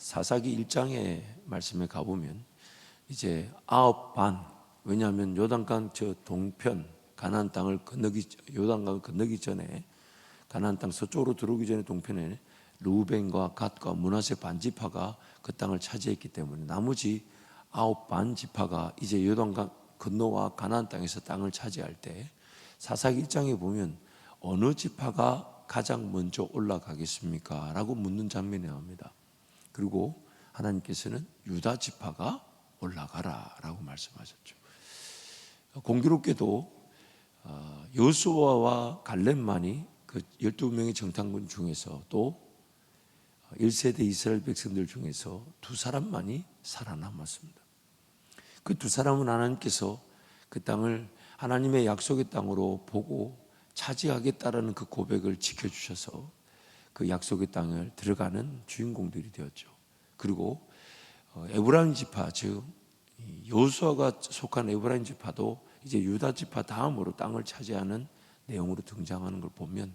사사기 1장의 말씀에 가보면 이제 9반, 왜냐하면 요단강 저 동편 가나안 땅을 건너기, 요단강을 건너기 전에 가나안 땅 서쪽으로 들어오기 전에 동편에 루벤과 갓과 므낫세 반지파가 그 땅을 차지했기 때문에 나머지 9반 지파가 이제 요단강 건너와 가나안 땅에서 땅을 차지할 때 사사기 1장에 보면 어느 지파가 가장 먼저 올라가겠습니까? 라고 묻는 장면이 나옵니다. 그리고 하나님께서는 유다 지파가 올라가라 라고 말씀하셨죠. 공교롭게도 여호수아와 갈렙만이 그 12명의 정탐꾼 중에서 또 1세대 이스라엘 백성들 중에서 두 사람만이 살아남았습니다. 그 두 사람은 하나님께서 그 땅을 하나님의 약속의 땅으로 보고 차지하겠다라는 그 고백을 지켜주셔서 그 약속의 땅을 들어가는 주인공들이 되었죠. 그리고 에브라임 지파, 즉 여호수아가 속한 에브라임 지파도 이제 유다 지파 다음으로 땅을 차지하는 내용으로 등장하는 걸 보면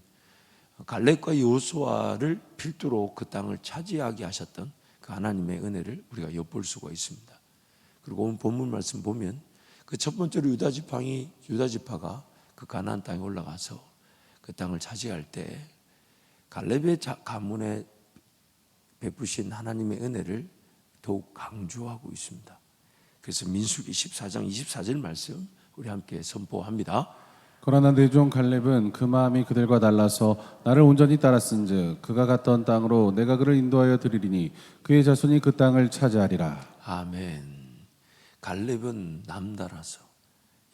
갈렙과 여호수아를 필두로 그 땅을 차지하게 하셨던 그 하나님의 은혜를 우리가 엿볼 수가 있습니다. 그리고 오늘 본문 말씀 보면 그 첫 번째로 유다 지파가 그 가나안 땅에 올라가서 그 땅을 차지할 때 갈렙의 가문에 베푸신 하나님의 은혜를 더욱 강조하고 있습니다. 그래서 민수기 14장 24절 말씀 우리 함께 선포합니다. 그러나 내 종 갈렙은 그 마음이 그들과 달라서 나를 온전히 따랐은즉 그가 갔던 땅으로 내가 그를 인도하여 드리리니 그의 자손이 그 땅을 차지하리라. 아멘. 갈렙은 남달아서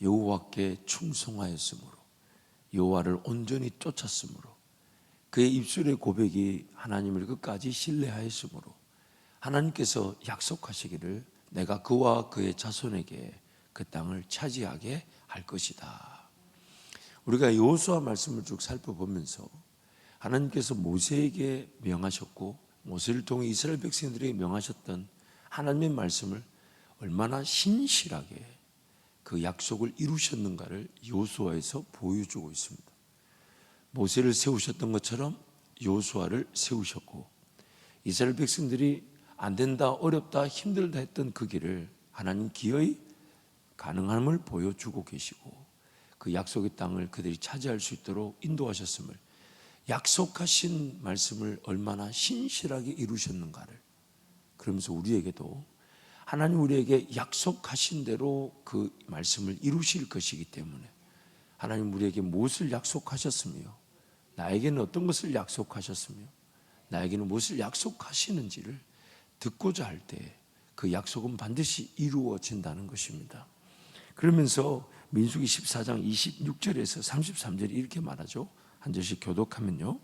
여호와께 충성하였으므로 여호와를 온전히 쫓았으므로 그의 입술의 고백이 하나님을 끝까지 신뢰하였으므로 하나님께서 약속하시기를 내가 그와 그의 자손에게 그 땅을 차지하게 할 것이다. 우리가 여호수아 말씀을 쭉 살펴보면서 하나님께서 모세에게 명하셨고 모세를 통해 이스라엘 백성들에게 명하셨던 하나님의 말씀을 얼마나 신실하게 그 약속을 이루셨는가를 여호수아에서 보여주고 있습니다. 모세를 세우셨던 것처럼 여호수아를 세우셨고 이스라엘 백성들이 안 된다, 어렵다, 힘들다 했던 그 길을 하나님 기어이 가능함을 보여주고 계시고 그 약속의 땅을 그들이 차지할 수 있도록 인도하셨음을, 약속하신 말씀을 얼마나 신실하게 이루셨는가를, 그러면서 우리에게도 하나님 우리에게 약속하신 대로 그 말씀을 이루실 것이기 때문에 하나님 우리에게 무엇을 약속하셨으며 나에게는 어떤 것을 약속하셨으며 나에게는 무엇을 약속하시는지를 듣고자 할 때 그 약속은 반드시 이루어진다는 것입니다. 그러면서 민수기 14장 26절에서 33절이 이렇게 말하죠. 한 절씩 교독하면요.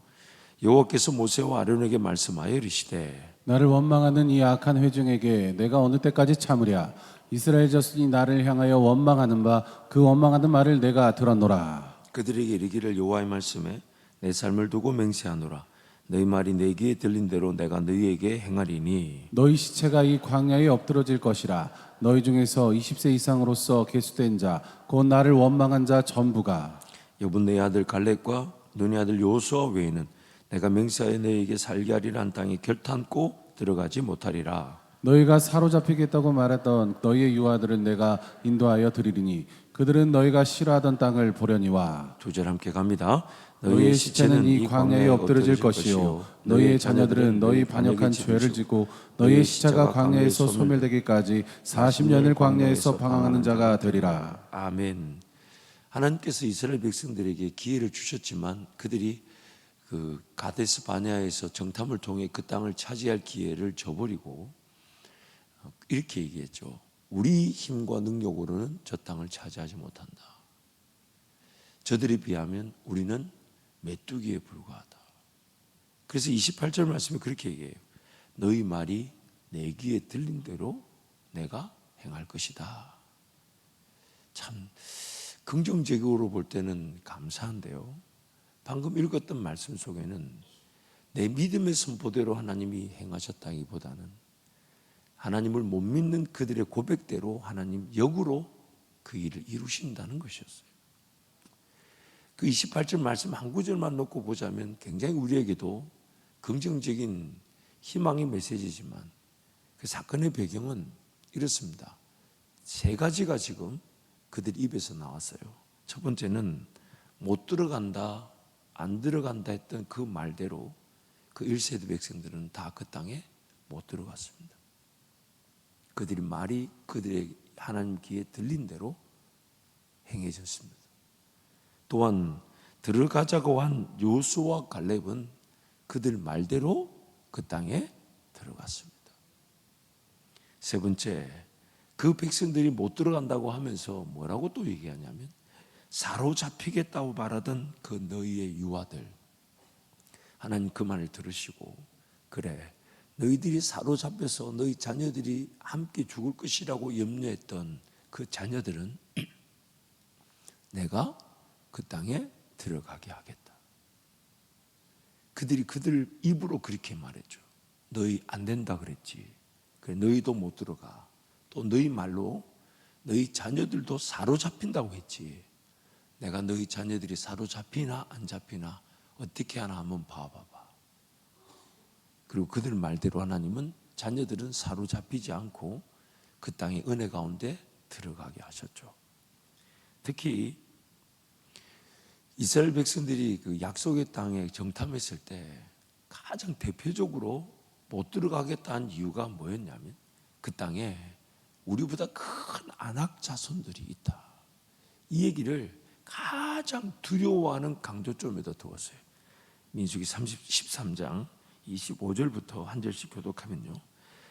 여호와께서 모세와 아론에게 말씀하여 이르시되 나를 원망하는 이 악한 회중에게 내가 어느 때까지 참으랴. 이스라엘 자손이 나를 향하여 원망하는 바 그 원망하는 말을 내가 들었노라. 그들에게 이르기를 여호와의 말씀에 내 삶을 두고 맹세하노라. 너희 말이 내 귀에 들린 대로 내가 너희에게 행하리니 너희 시체가 이 광야에 엎드러질 것이라. 너희 중에서 20세 이상으로서 계수된 자 곧 나를 원망한 자 전부가 여분네 아들 갈렙과 눈의 아들 여호수아 외에는 내가 맹세하여 너희에게 살게 하리라 한 땅에 결탄코 들어가지 못하리라. 너희가 사로잡히겠다고 말했던 너희의 유아들은 내가 인도하여 드리리니 그들은 너희가 싫어하던 땅을 보려니와. 2절 함께 갑니다. 너희의 시체는 이 광야에 엎드러질 것이요 너희의 자녀들은 너희 반역한 죄를 지고 너희의 시체가 광야에서 소멸되기까지 40년을 광야에서 방황하는 자가 되리라. 아멘. 하나님께서 이스라엘 백성들에게 기회를 주셨지만 그들이 그 가데스 바네아에서 정탐을 통해 그 땅을 차지할 기회를 저버리고 이렇게 얘기했죠. 우리 힘과 능력으로는 저 땅을 차지하지 못한다. 저들에 비하면 우리는 메뚜기에 불과하다. 그래서 28절 말씀에 그렇게 얘기해요. 너희 말이 내 귀에 들린 대로 내가 행할 것이다. 참 긍정적으로 볼 때는 감사한데요. 방금 읽었던 말씀 속에는 내 믿음의 선포대로 하나님이 행하셨다기보다는 하나님을 못 믿는 그들의 고백대로 하나님 역으로 그 일을 이루신다는 것이었어요. 그 28절 말씀 한 구절만 놓고 보자면 굉장히 우리에게도 긍정적인 희망의 메시지지만 그 사건의 배경은 이렇습니다. 세 가지가 지금 그들 입에서 나왔어요. 첫 번째는 못 들어간다, 안 들어간다 했던 그 말대로 그 1세대 백성들은 다 그 땅에 못 들어갔습니다. 그들이 말이 그들의 하나님 귀에 들린 대로 행해졌습니다. 또한 들어가자고 한 요수와 갈렙은 그들 말대로 그 땅에 들어갔습니다. 세 번째, 그 백성들이 못 들어간다고 하면서 뭐라고 또 얘기하냐면 사로잡히겠다고 말하던 그 너희의 유아들, 하나님 그 말을 들으시고 그래 너희들이 사로잡혀서 너희 자녀들이 함께 죽을 것이라고 염려했던 그 자녀들은 내가 그 땅에 들어가게 하겠다. 그들이 그들 입으로 그렇게 말했죠. 너희 안 된다 그랬지. 그래 너희도 못 들어가. 또 너희 말로 너희 자녀들도 사로잡힌다고 했지. 내가 너희 자녀들이 사로잡히나 안 잡히나 어떻게 하나 한번 봐봐봐. 그리고 그들 말대로 하나님은 자녀들은 사로잡히지 않고 그 땅의 은혜 가운데 들어가게 하셨죠. 특히 이스라엘 백성들이 그 약속의 땅에 정탐했을 때 가장 대표적으로 못 들어가겠다는 이유가 뭐였냐면 그 땅에 우리보다 큰 아낙 자손들이 있다. 이 얘기를 가장 두려워하는 강조점에다 두었어요. 민수기 13장 25절부터 한 절씩 교독하면요.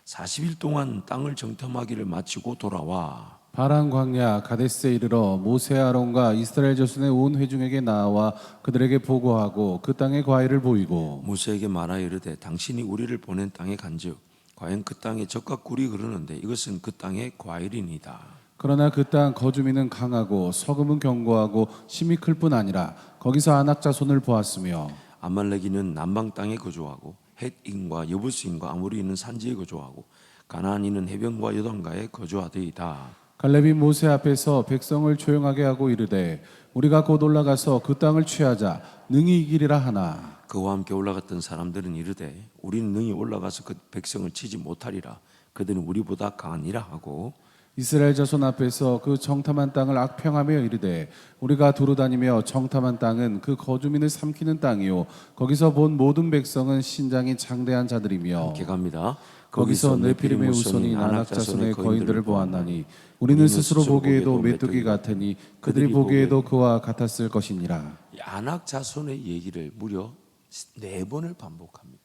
40일 동안 땅을 정탐하기를 마치고 돌아와 파란 광야 가데스에 이르러 모세 아론과 이스라엘 자손의 온 회중에게 나와 그들에게 보고하고 그 땅의 과일을 보이고 모세에게 말하여 이르되 당신이 우리를 보낸 땅에 간즉 과연 그 땅에 젖과 꿀이 흐르는데 이것은 그 땅의 과일이니이다. 그러나 그 땅 거주민은 강하고 서금은 견고하고 심이 클 뿐 아니라 거기서 아낙 자손을 보았으며 아말렉인은 남방 땅에 거주하고 헷인과 여부스인과 아모리 있는 산지에 거주하고 가나안인은 해변과 요단가에 거주하되이다. 갈렙이 모세 앞에서 백성을 조용하게 하고 이르되 우리가 곧 올라가서 그 땅을 취하자 능히 이기리라 하나 그와 함께 올라갔던 사람들은 이르되 우리는 능히 올라가서 그 백성을 치지 못하리라. 그들은 우리보다 강하니라 하고 이스라엘 자손 앞에서 그 정탐한 땅을 악평하며 이르되 우리가 두루 다니며 정탐한 땅은 그 거주민을 삼키는 땅이요 거기서 본 모든 백성은 신장이 장대한 자들이며 함께 갑니다. 거기서 네피림의 후손인 아낙 자손의 거인들을 보았나니 우리는 스스로 보기에도 메뚜기 같으니 그들이 보기에도 그와 같았을 것이니라. 이 아낙 자손의 얘기를 무려 4번을 반복합니다.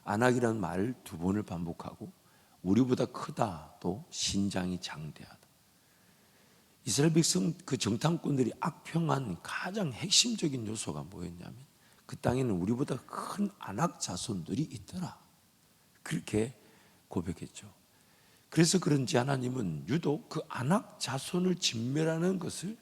아낙이라는 말을 2번을 반복하고 우리보다 크다, 또 신장이 장대하다. 이스라엘 백성 그 정탐꾼들이 악평한 가장 핵심적인 요소가 뭐였냐면 그 땅에는 우리보다 큰 아낙 자손들이 있더라. 그렇게 고백했죠. 그래서 그런지 하나님은 유독 그 아낙 자손을 진멸하는 것을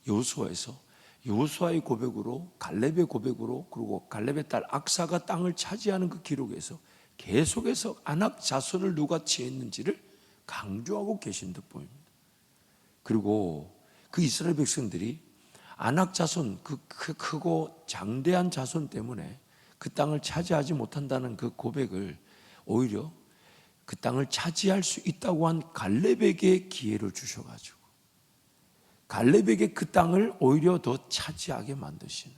여호수아에서 여호수아의 고백으로 갈렙의 고백으로 그리고 갈렙의 딸 악사가 땅을 차지하는 그 기록에서 계속해서 아낙 자손을 누가 취했는지를 강조하고 계신 듯 보입니다. 그리고 그 이스라엘 백성들이 아낙 자손 그 크고 장대한 자손 때문에 그 땅을 차지하지 못한다는 그 고백을 오히려 그 땅을 차지할 수 있다고 한 갈렙에게 기회를 주셔가지고 갈렙에게 그 땅을 오히려 더 차지하게 만드시는,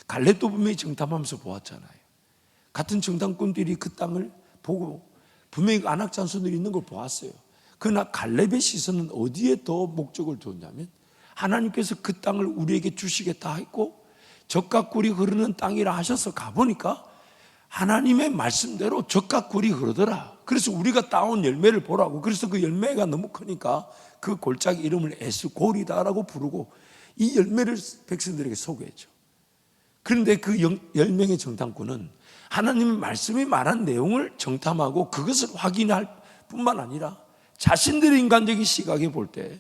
갈렙도 분명히 정탐하면서 보았잖아요. 같은 정탐꾼들이 그 땅을 보고 분명히 아낙 자손들이 있는 걸 보았어요. 그러나 갈렙의 시선은 어디에 더 목적을 두었냐면 하나님께서 그 땅을 우리에게 주시겠다 했고 젖과 꿀이 흐르는 땅이라 하셔서 가보니까 하나님의 말씀대로 젖과 꿀이 흐르더라. 그래서 우리가 따온 열매를 보라고. 그래서 그 열매가 너무 크니까 그 골짜기 이름을 에스골이다라고 부르고 이 열매를 백성들에게 소개했죠. 그런데 그 10명의 정탐꾼은 하나님의 말씀이 말한 내용을 정탐하고 그것을 확인할 뿐만 아니라 자신들의 인간적인 시각에 볼 때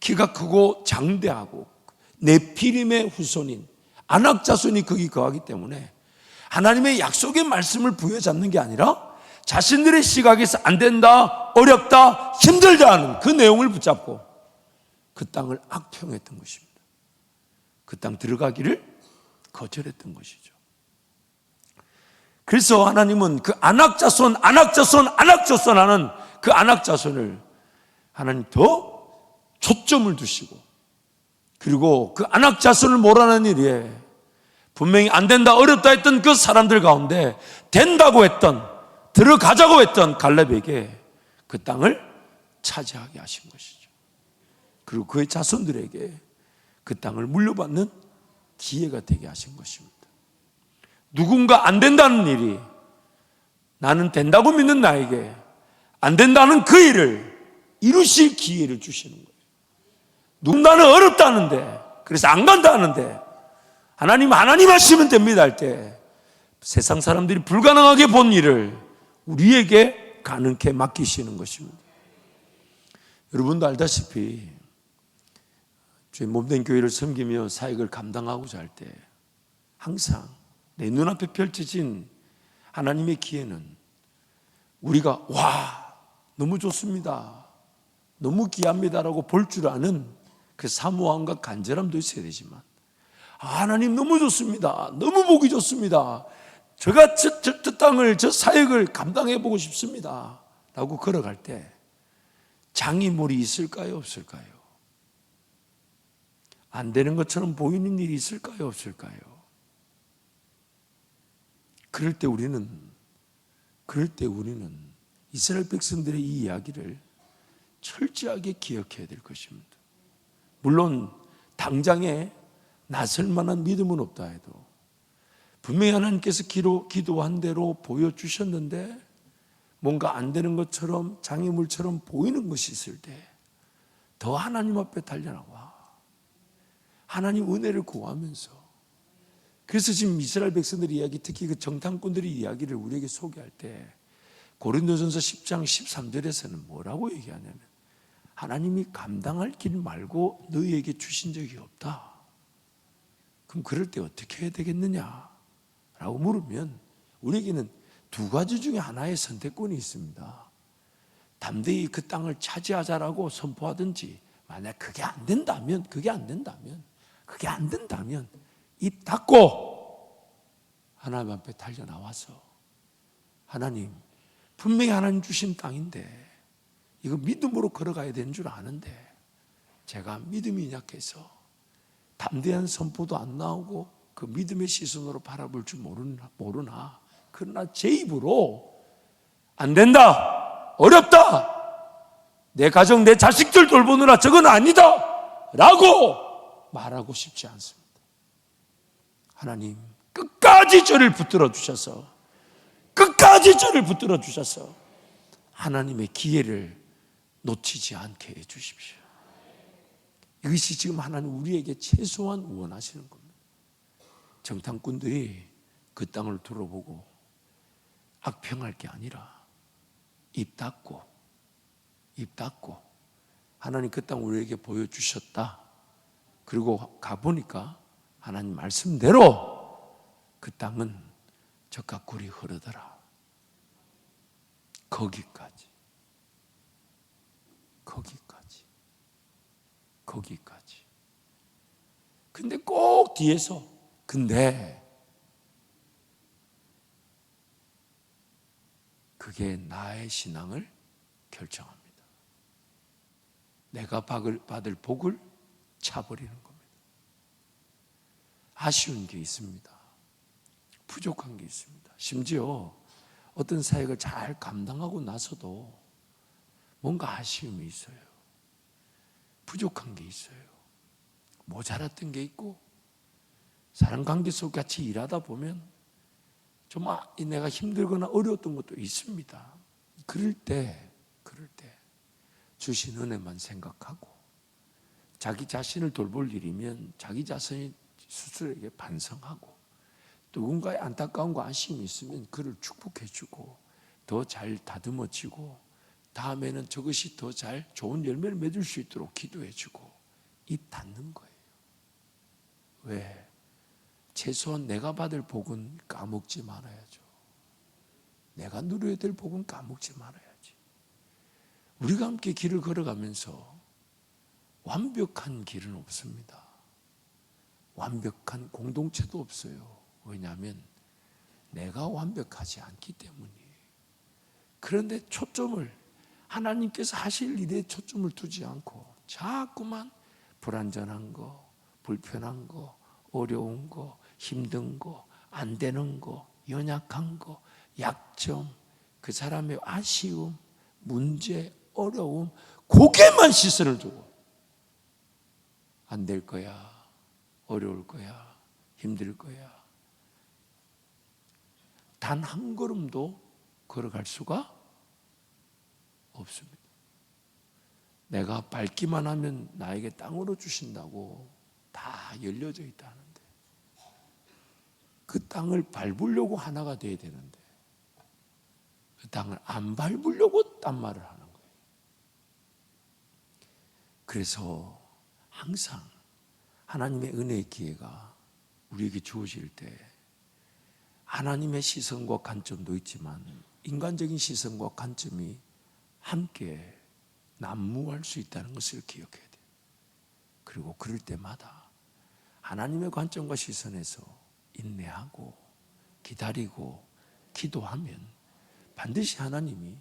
키가 크고 장대하고 네피림의 후손인 아낙 자손이 거기 거하기 때문에 하나님의 약속의 말씀을 부여잡는 게 아니라 자신들의 시각에서 안 된다, 어렵다, 힘들다 하는 그 내용을 붙잡고 그 땅을 악평했던 것입니다. 그 땅 들어가기를 거절했던 것이죠. 그래서 하나님은 그 안악자손 하는 그 안악자손을 하나님 더 초점을 두시고, 그리고 그 안악자손을 몰아내는 일에 분명히 안 된다, 어렵다 했던 그 사람들 가운데 된다고 했던, 들어가자고 했던 갈렙에게 그 땅을 차지하게 하신 것이죠. 그리고 그의 자손들에게 그 땅을 물려받는 기회가 되게 하신 것입니다. 누군가 안 된다는 일이 나는 된다고 믿는 나에게 안 된다는 그 일을 이루실 기회를 주시는 거예요. 누군가는 어렵다는데, 그래서 안 간다는데 하나님 하시면 됩니다 할 때 세상 사람들이 불가능하게 본 일을 우리에게 가능케 맡기시는 것입니다. 여러분도 알다시피 저희 몸된 교회를 섬기며 사역을 감당하고자 할 때 항상 내 눈앞에 펼쳐진 하나님의 기회는 우리가 와 너무 좋습니다, 너무 귀합니다라고 볼 줄 아는 그 사모함과 간절함도 있어야 되지만, 하나님 너무 좋습니다, 너무 보기 좋습니다, 제가 저 땅을, 저 사역을 감당해 보고 싶습니다 라고 걸어갈 때 장애물이 있을까요, 없을까요? 안 되는 것처럼 보이는 일이 있을까요, 없을까요? 그럴 때 우리는 이스라엘 백성들의 이 이야기를 철저하게 기억해야 될 것입니다. 물론 당장에 나설 만한 믿음은 없다 해도 분명히 하나님께서 기도한 대로 보여주셨는데 뭔가 안 되는 것처럼, 장애물처럼 보이는 것이 있을 때 더 하나님 앞에 달려나와 하나님 은혜를 구하면서, 그래서 지금 이스라엘 백성들의 이야기, 특히 그 정탐꾼들의 이야기를 우리에게 소개할 때 고린도전서 10장 13절에서는 뭐라고 얘기하냐면, 하나님이 감당할 길 말고 너희에게 주신 적이 없다. 그럼 그럴 때 어떻게 해야 되겠느냐 라고 물으면 우리에게는 두 가지 중에 하나의 선택권이 있습니다. 담대히 그 땅을 차지하자라고 선포하든지, 만약 그게 안 된다면 입 닫고 하나님 앞에 달려 나와서, 하나님 분명히 하나님 주신 땅인데 이거 믿음으로 걸어가야 되는 줄 아는데 제가 믿음이 약해서 담대한 선포도 안 나오고 그 믿음의 시선으로 바라볼 줄 모르나 그러나 제 입으로 안 된다, 어렵다, 내 가정, 내 자식들 돌보느라 저건 아니다 라고 말하고 싶지 않습니다. 하나님 끝까지 저를 붙들어 주셔서 하나님의 기회를 놓치지 않게 해 주십시오. 이것이 지금 하나님 우리에게 최소한 원하시는 겁니다. 정탐꾼들이 그 땅을 둘러보고 악평할 게 아니라 입 닫고 하나님 그 땅 우리에게 보여주셨다. 그리고 가보니까 하나님 말씀대로 그 땅은 젖과 꿀이 흐르더라. 거기까지. 근데 꼭 뒤에서 근데 그게 나의 신앙을 결정합니다. 내가 받을 복을 차버리는 겁니다. 아쉬운 게 있습니다. 부족한 게 있습니다. 심지어 어떤 사역을 잘 감당하고 나서도 뭔가 아쉬움이 있어요. 부족한 게 있어요. 모자랐던 게 있고, 사람 관계 속 같이 일하다 보면 좀 내가 힘들거나 어려웠던 것도 있습니다. 그럴 때 주신 은혜만 생각하고, 자기 자신을 돌볼 일이면 자기 자신이 스스로에게 반성하고, 누군가의 안타까움과 아쉬움이 있으면 그를 축복해주고 더 잘 다듬어지고, 다음에는 저것이 더 잘 좋은 열매를 맺을 수 있도록 기도해주고 입 닫는 거예요. 왜? 최소한 내가 받을 복은 까먹지 말아야죠. 내가 누려야 될 복은 까먹지 말아야지. 우리가 함께 길을 걸어가면서 완벽한 길은 없습니다. 완벽한 공동체도 없어요. 왜냐하면 내가 완벽하지 않기 때문이에요. 그런데 초점을 하나님께서 하실 일에 초점을 두지 않고 자꾸만 불완전한 거, 불편한 거, 어려운 거, 힘든 거, 안 되는 거, 연약한 거, 약점, 그 사람의 아쉬움, 문제, 어려움, 거기에만 시선을 두고 안 될 거야, 어려울 거야, 힘들 거야. 단 한 걸음도 걸어갈 수가 없습니다. 내가 밟기만 하면 나에게 땅으로 주신다고 다 열려져 있다는데 그 땅을 밟으려고 하나가 돼야 되는데 그 땅을 안 밟으려고 딴 말을 하는 거예요. 그래서 항상 하나님의 은혜의 기회가 우리에게 주어질 때 하나님의 시선과 관점도 있지만 인간적인 시선과 관점이 함께 난무할 수 있다는 것을 기억해야 돼요. 그리고 그럴 때마다 하나님의 관점과 시선에서 인내하고 기다리고 기도하면 반드시 하나님이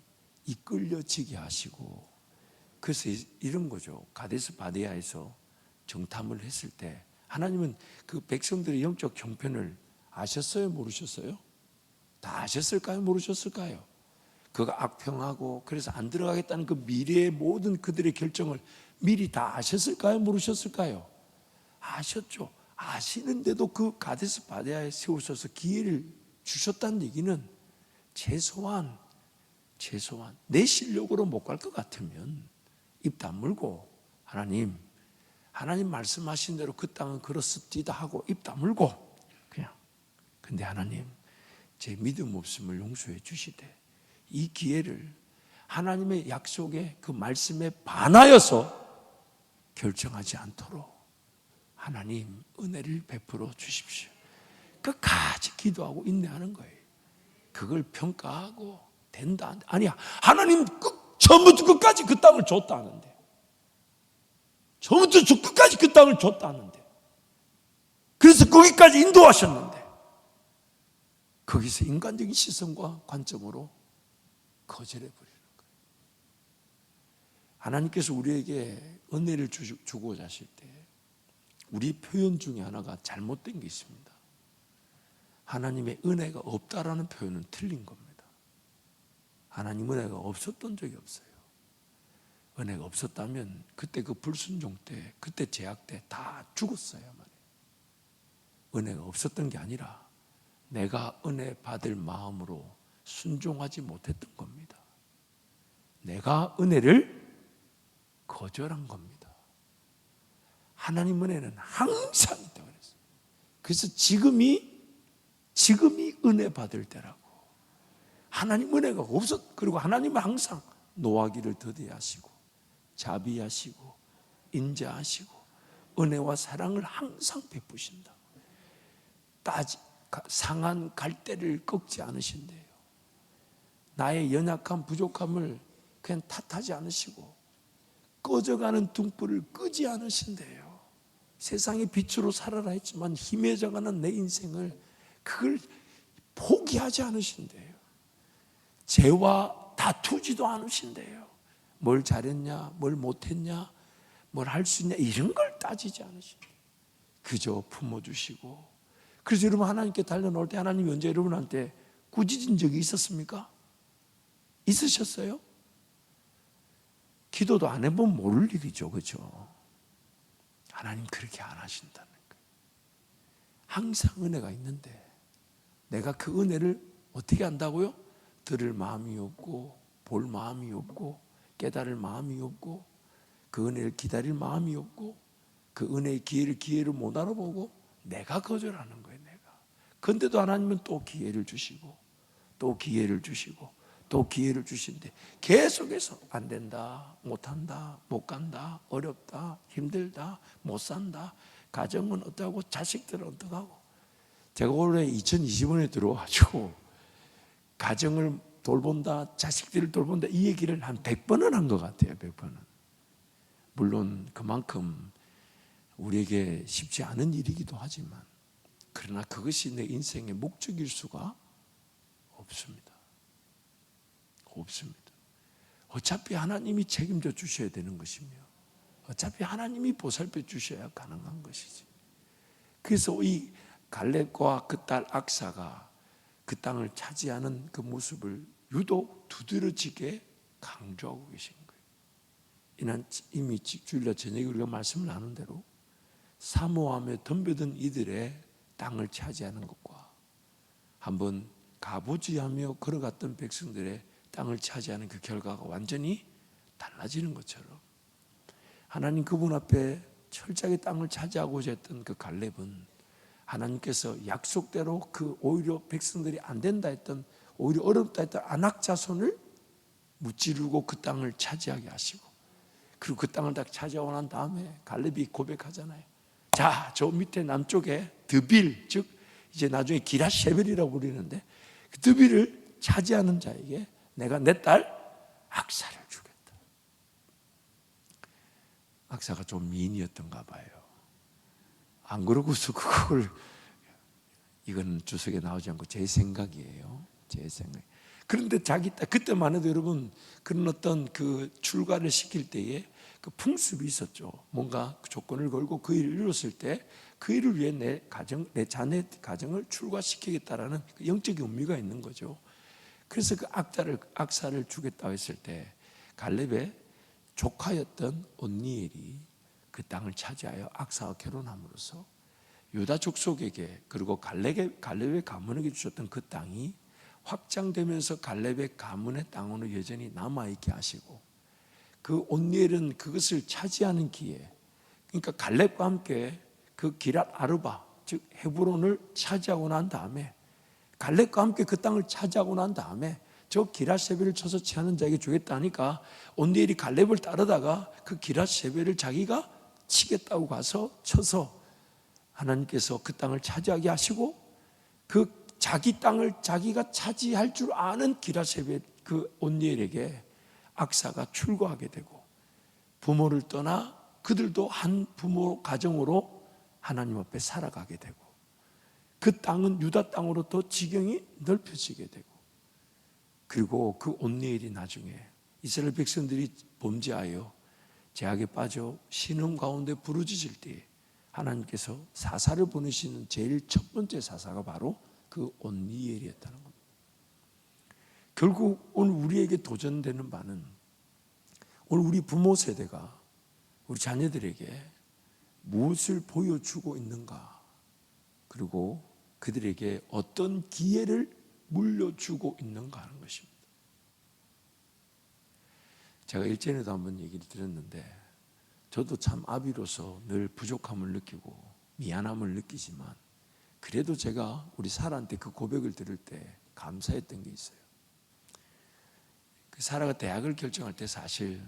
이끌려지게 하시고, 그래서 이런 거죠. 가데스 바네아에서 정탐을 했을 때 하나님은 그 백성들의 영적 형편을 아셨어요? 모르셨어요? 다 아셨을까요? 모르셨을까요? 그가 악평하고 그래서 안 들어가겠다는 그 미래의 모든 그들의 결정을 미리 다 아셨을까요? 모르셨을까요? 아셨죠. 아시는데도 그 가데스 바네아에 세우셔서 기회를 주셨다는 얘기는 최소한 내 실력으로 못 갈 것 같으면 입 다물고 하나님 말씀하신 대로 그 땅은 걸었습니다 하고 입 다물고 그냥, 근데 하나님 제 믿음 없음을 용서해 주시되 이 기회를 하나님의 약속에 그 말씀에 반하여서 결정하지 않도록 하나님 은혜를 베풀어 주십시오. 끝까지 기도하고 인내하는 거예요. 그걸 평가하고 된다 안 돼. 아니야, 하나님 처음부터 끝까지 그 땅을 줬다는데, 처음부터 끝까지 그 땅을 줬다는데, 그래서 거기까지 인도하셨는데 거기서 인간적인 시선과 관점으로 거절해 버리는 거예요. 하나님께서 우리에게 은혜를 주고자 하실 때 우리 표현 중에 하나가 잘못된 게 있습니다. 하나님의 은혜가 없다라는 표현은 틀린 겁니다. 하나님 은혜가 없었던 적이 없어요. 은혜가 없었다면 그때 그 불순종 때, 그때 제약 때 다 죽었어요. 은혜가 없었던 게 아니라 내가 은혜 받을 마음으로 순종하지 못했던 겁니다. 내가 은혜를 거절한 겁니다. 하나님 은혜는 항상 있다고 그랬어요. 그래서 지금이 은혜 받을 때라고. 하나님 은혜가 그리고 하나님은 항상 노하기를 더디하시고 자비하시고 인자하시고 은혜와 사랑을 항상 베푸신다. 상한 갈대를 꺾지 않으신대요. 나의 연약한 부족함을 그냥 탓하지 않으시고 꺼져가는 등불을 끄지 않으신대요. 세상의 빛으로 살아라 했지만 희미해져가는 내 인생을 그걸 포기하지 않으신대요. 죄와 다투지도 않으신대요. 뭘 잘했냐, 뭘 못했냐, 뭘 할 수 있냐 이런 걸 따지지 않으신대요. 그저 품어주시고. 그래서 여러분 하나님께 달려놓을 때 하나님이 언제 여러분한테 꾸짖은 적이 있었습니까? 있으셨어요? 기도도 안 해보면 모를 일이죠. 그렇죠? 하나님 그렇게 안 하신다는 거예요. 항상 은혜가 있는데 내가 그 은혜를 어떻게 한다고요? 들을 마음이 없고 볼 마음이 없고 깨달을 마음이 없고 그 은혜를 기다릴 마음이 없고 그 은혜의 기회를 못 알아보고 내가 거절하는 거예요. 내가. 그런데도 하나님은 또 기회를 주시고 또 기회를 주시고 또 기회를 주신대. 계속해서 안 된다, 못한다, 못 간다, 어렵다, 힘들다, 못 산다, 가정은 어떠하고 자식들은 어떡하고. 제가 올해 2020년에 들어와가지고 가정을 돌본다, 자식들을 돌본다 이 얘기를 한 100번은 한 것 같아요. 100번은. 물론 그만큼 우리에게 쉽지 않은 일이기도 하지만 그러나 그것이 내 인생의 목적일 수가 없습니다. 없습니다. 어차피 하나님이 책임져 주셔야 되는 것이며 어차피 하나님이 보살펴 주셔야 가능한 것이지. 그래서 이 갈렙과 그 딸 악사가 그 땅을 차지하는 그 모습을 유독 두드러지게 강조하고 계신 거예요. 이날 이미 주일날 저녁에 우리가 말씀을 나눈 대로 사모함에 덤벼든 이들의 땅을 차지하는 것과 한번 가보지하며 걸어갔던 백성들의 땅을 차지하는 그 결과가 완전히 달라지는 것처럼 하나님 그분 앞에 철저하게 땅을 차지하고자 했던 그 갈렙은 하나님께서 약속대로 그 오히려 백성들이 안 된다 했던 오히려 어렵다 했던 안악 자손을 무찌르고 그 땅을 차지하게 하시고 그리고 그 땅을 다 차지하고 난 다음에 갈렙이 고백하잖아요. 자, 저 밑에 남쪽에 드빌, 즉 이제 나중에 기랏쉐벨이라고 부르는데 그 드빌을 차지하는 자에게 내가 내 딸 악사를 주겠다. 악사가 좀 미인이었던가 봐요. 안 그러고서 그걸 이건 주석에 나오지 않고 제 생각이에요. 제 생각. 그런데 자기 딸 그때만 해도 여러분 그런 어떤 그 출가를 시킬 때에 그 풍습이 있었죠. 뭔가 그 조건을 걸고 그 일을 이뤘을 때 그 일을 위해 내 가정, 내 자녀 가정을 출가시키겠다라는 그 영적인 의미가 있는 거죠. 그래서 그 악사를 주겠다고 했을 때 갈렙의 조카였던 온니엘이 그 땅을 차지하여 악사와 결혼함으로써 유다 족속에게 그리고 갈렙의 가문에게 주셨던 그 땅이 확장되면서 갈렙의 가문의 땅으로 여전히 남아있게 하시고 그 온니엘은 그것을 차지하는 기회, 그러니까 갈렙과 함께 그 기랏 아르바 즉 헤브론을 차지하고 난 다음에 갈렙과 함께 그 땅을 차지하고 난 다음에 저 기랏쉐벨을 쳐서 취하는 자에게 주겠다니까 온니엘이 갈렙을 따르다가 그 기랏쉐벨을 자기가 치겠다고 가서 쳐서 하나님께서 그 땅을 차지하게 하시고 그 자기 땅을 자기가 차지할 줄 아는 기랏쉐벨 그 온니엘에게 악사가 출고하게 되고 부모를 떠나 그들도 한 부모 가정으로 하나님 앞에 살아가게 되고 그 땅은 유다 땅으로 더 지경이 넓혀지게 되고 그리고 그 온니엘이 나중에 이스라엘 백성들이 범죄하여 죄악에 빠져 신음 가운데 부르짖을 때 하나님께서 사사를 보내시는 제일 첫 번째 사사가 바로 그 온니엘이었다는 겁니다. 결국 오늘 우리에게 도전되는 바는 오늘 우리 부모 세대가 우리 자녀들에게 무엇을 보여주고 있는가, 그리고 그들에게 어떤 기회를 물려주고 있는가 하는 것입니다. 제가 일전에도 한번 얘기를 드렸는데 저도 참 아비로서 늘 부족함을 느끼고 미안함을 느끼지만 그래도 제가 우리 사라한테 그 고백을 들을 때 감사했던 게 있어요. 그 사라가 대학을 결정할 때 사실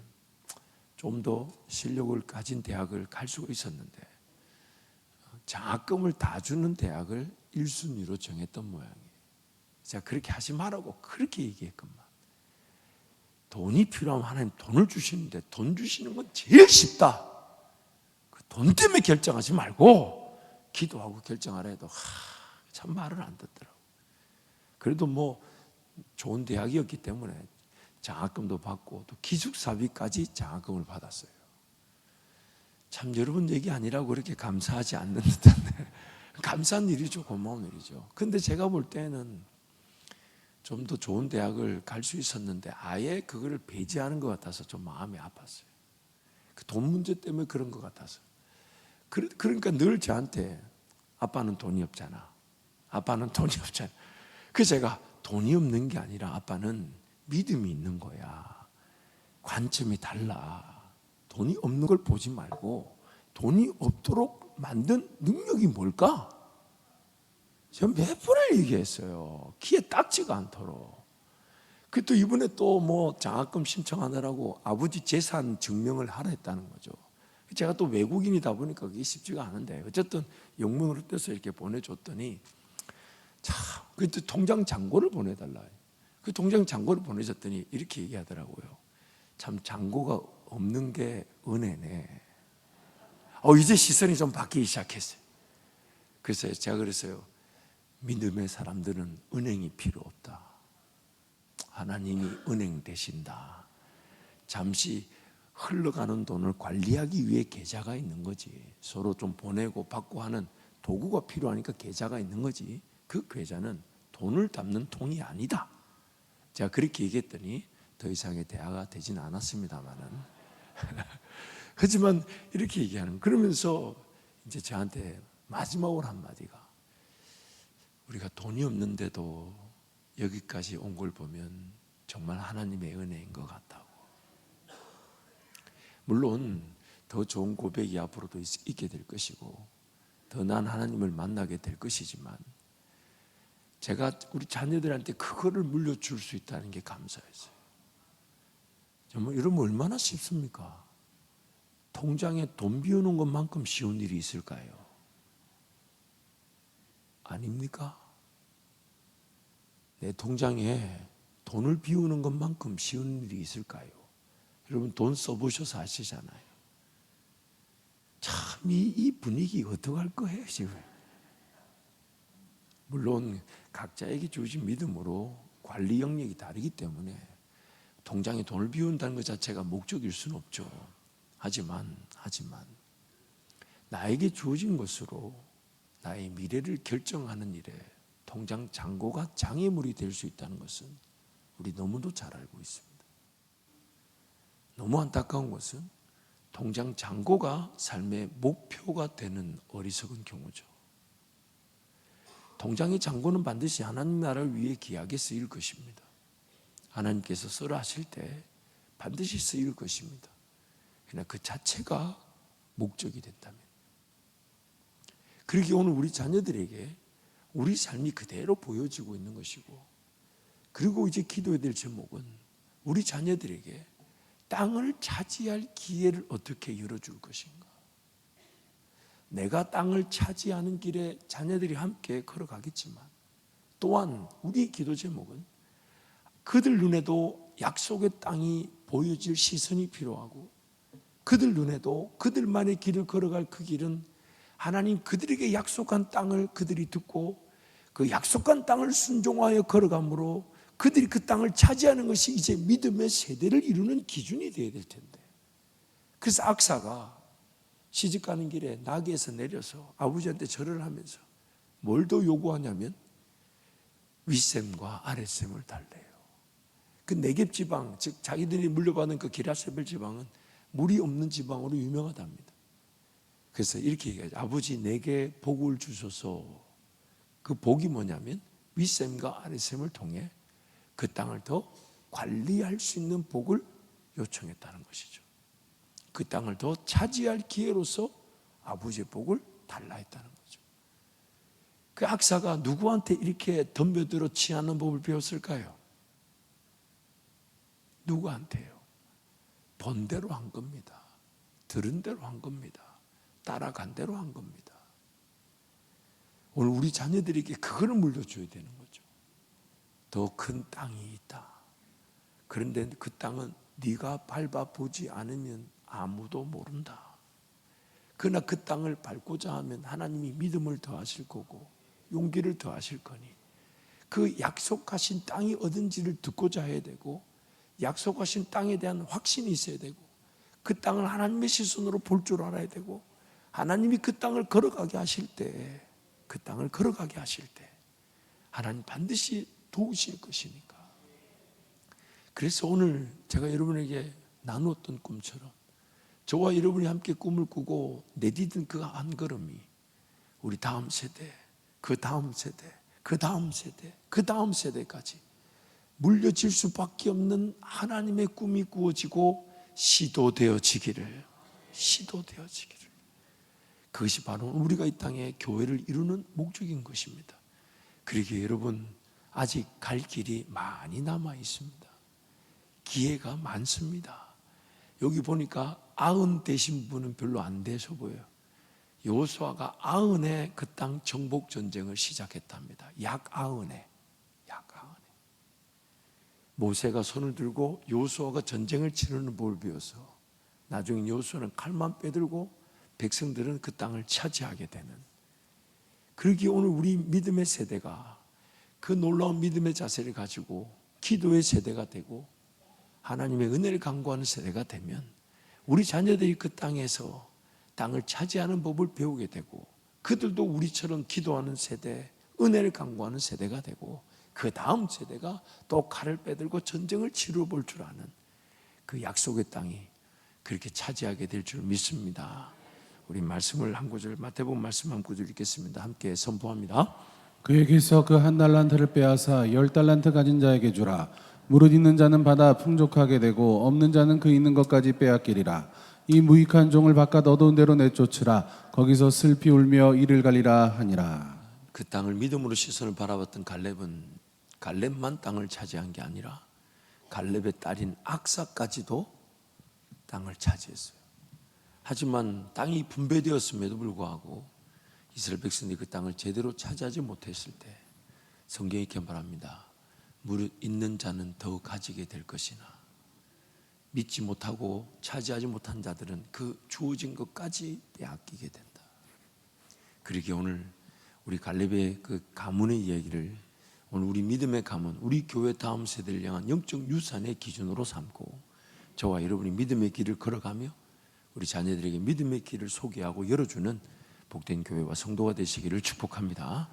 좀 더 실력을 가진 대학을 갈 수가 있었는데 장학금을 다 주는 대학을 1순위로 정했던 모양이에요. 제가 그렇게 하지 말라고 그렇게 얘기했건만 돈이 필요하면 하나님 돈을 주시는데 돈 주시는 건 제일 쉽다. 그 돈 때문에 결정하지 말고 기도하고 결정하라 해도 참 말을 안 듣더라고. 그래도 뭐 좋은 대학이었기 때문에 장학금도 받고 또 기숙사비까지 장학금을 받았어요. 참 여러분 얘기 아니라고 그렇게 감사하지 않는 듯한데 감사한 일이죠. 고마운 일이죠. 근데 제가 볼 때는 좀 더 좋은 대학을 갈 수 있었는데 아예 그거를 배제하는 것 같아서 좀 마음이 아팠어요. 그 돈 문제 때문에 그런 것 같아서. 그러니까 늘 저한테 아빠는 돈이 없잖아. 아빠는 돈이 없잖아. 그래서 제가 돈이 없는 게 아니라 아빠는 믿음이 있는 거야. 관점이 달라. 돈이 없는 걸 보지 말고 돈이 없도록 만든 능력이 뭘까? 제가 몇 번을 얘기했어요. 귀에 딱지가 않도록. 그 또 이번에 또 뭐 장학금 신청하느라고 아버지 재산 증명을 하라 했다는 거죠. 제가 또 외국인이다 보니까 그게 쉽지가 않은데 어쨌든 영문으로 떼서 이렇게 보내줬더니 참, 그때 통장 잔고를 보내달라. 그 통장 잔고를 보내줬더니 이렇게 얘기하더라고요. 참 잔고가 없는 게 은혜네. 이제 시선이 좀 바뀌기 시작했어요. 그래서 제가 그랬어요. 믿음의 사람들은 은행이 필요 없다. 하나님이 은행 되신다. 잠시 흘러가는 돈을 관리하기 위해 계좌가 있는 거지. 서로 좀 보내고 받고 하는 도구가 필요하니까 계좌가 있는 거지. 그 계좌는 돈을 담는 통이 아니다. 제가 그렇게 얘기했더니 더 이상의 대화가 되진 않았습니다만은 하지만 이렇게 얘기하는, 그러면서 이제 저한테 마지막으로 한마디가, 우리가 돈이 없는데도 여기까지 온 걸 보면 정말 하나님의 은혜인 것 같다고. 물론 더 좋은 고백이 앞으로도 있게 될 것이고 더 난 하나님을 만나게 될 것이지만, 제가 우리 자녀들한테 그거를 물려줄 수 있다는 게 감사했어요. 정말 여러분 얼마나 쉽습니까? 통장에 돈 비우는 것만큼 쉬운 일이 있을까요? 아닙니까? 내 통장에 돈을 비우는 것만큼 쉬운 일이 있을까요? 여러분 돈 써보셔서 아시잖아요. 참 이 분위기 어떡할 거예요 지금. 물론 각자에게 주신 믿음으로 관리 영역이 다르기 때문에 통장에 돈을 비운다는 것 자체가 목적일 수는 없죠. 하지만 나에게 주어진 것으로 나의 미래를 결정하는 일에 통장 잔고가 장애물이 될 수 있다는 것은 우리 너무도 잘 알고 있습니다. 너무 안타까운 것은 통장 잔고가 삶의 목표가 되는 어리석은 경우죠. 통장의 잔고는 반드시 하나님 나라를 위해 귀하게 쓰일 것입니다. 하나님께서 쓰라 하실 때 반드시 쓰일 것입니다. 그러나 그 자체가 목적이 된다면, 그러기에 오늘 우리 자녀들에게 우리 삶이 그대로 보여지고 있는 것이고, 그리고 이제 기도해야 될 제목은 우리 자녀들에게 땅을 차지할 기회를 어떻게 열어줄 것인가. 내가 땅을 차지하는 길에 자녀들이 함께 걸어가겠지만, 또한 우리의 기도 제목은 그들 눈에도 약속의 땅이 보여질 시선이 필요하고, 그들 눈에도 그들만의 길을 걸어갈 그 길은 하나님 그들에게 약속한 땅을 그들이 듣고 그 약속한 땅을 순종하여 걸어감으로 그들이 그 땅을 차지하는 것이 이제 믿음의 세대를 이루는 기준이 되어야 될 텐데, 그래서 악사가 시집가는 길에 나귀에서 내려서 아버지한테 절을 하면서 뭘 더 요구하냐면 윗셈과 아랫셈을 달래요. 그 네겝 지방, 즉 자기들이 물려받은 그 기라세벨 지방은 물이 없는 지방으로 유명하답니다. 그래서 이렇게 얘기하죠. 아버지 내게 복을 주소서. 그 복이 뭐냐면 윗셈과 아랫셈을 통해 그 땅을 더 관리할 수 있는 복을 요청했다는 것이죠. 그 땅을 더 차지할 기회로서 아버지의 복을 달라 했다는 거죠. 그 악사가 누구한테 이렇게 덤벼들어 취하는 법을 배웠을까요? 누구한테요? 본 대로 한 겁니다. 들은 대로 한 겁니다. 따라간 대로 한 겁니다. 오늘 우리 자녀들에게 그걸 물려줘야 되는 거죠. 더 큰 땅이 있다. 그런데 그 땅은 네가 밟아보지 않으면 아무도 모른다. 그러나 그 땅을 밟고자 하면 하나님이 믿음을 더하실 거고 용기를 더하실 거니, 그 약속하신 땅이 어딘지를 듣고자 해야 되고, 약속하신 땅에 대한 확신이 있어야 되고, 그 땅을 하나님의 시선으로 볼 줄 알아야 되고, 하나님이 그 땅을 걸어가게 하실 때, 그 땅을 걸어가게 하실 때 하나님 반드시 도우실 것이니까. 그래서 오늘 제가 여러분에게 나누었던 꿈처럼 저와 여러분이 함께 꿈을 꾸고 내디딘 그 한 걸음이 우리 다음 세대, 그 다음 세대, 그 다음 세대, 그 다음 세대까지 물려질 수밖에 없는 하나님의 꿈이 꾸어지고 시도되어지기를. 그것이 바로 우리가 이 땅에 교회를 이루는 목적인 것입니다. 그러기에 여러분 아직 갈 길이 많이 남아 있습니다. 기회가 많습니다. 여기 보니까 90 되신 분은 별로 안 돼서 보여요. 여호수아가 90에 그 땅 정복 전쟁을 시작했답니다. 약 90에. 모세가 손을 들고 여호수아가 전쟁을 치르는 법을 배워서 나중에 여호수아는 칼만 빼들고 백성들은 그 땅을 차지하게 되는, 그러기에 오늘 우리 믿음의 세대가 그 놀라운 믿음의 자세를 가지고 기도의 세대가 되고 하나님의 은혜를 강구하는 세대가 되면 우리 자녀들이 그 땅에서 땅을 차지하는 법을 배우게 되고 그들도 우리처럼 기도하는 세대, 은혜를 강구하는 세대가 되고 그 다음 세대가 또 칼을 빼들고 전쟁을 치러 볼 줄 아는 그 약속의 땅이 그렇게 차지하게 될 줄 믿습니다. 우리 말씀을 한 구절, 마태복음 말씀 한 구절 읽겠습니다. 함께 선포합니다. 그에게서 그 한 달란트를 빼앗아 10달란트 가진 자에게 주라. 무릇 있는 자는 받아 풍족하게 되고 없는 자는 그 있는 것까지 빼앗기리라. 이 무익한 종을 바깥 어두운 데로 내쫓으라. 거기서 슬피 울며 이를 갈리라 하니라. 그 땅을 믿음으로 시선을 바라봤던 갈렙만 땅을 차지한 게 아니라 갈렙의 딸인 악사까지도 땅을 차지했어요. 하지만 땅이 분배되었음에도 불구하고 이스라엘 백성들이 그 땅을 제대로 차지하지 못했을 때 성경이 이렇게 말합니다. 무릇 있는 자는 더 가지게 될 것이나 믿지 못하고 차지하지 못한 자들은 그 주어진 것까지 빼앗기게 된다. 그러기에 오늘 우리 갈렙의 그 가문의 이야기를 오늘 우리 믿음의 가문, 우리 교회 다음 세대를 향한 영적 유산의 기준으로 삼고 저와 여러분이 믿음의 길을 걸어가며 우리 자녀들에게 믿음의 길을 소개하고 열어주는 복된 교회와 성도가 되시기를 축복합니다.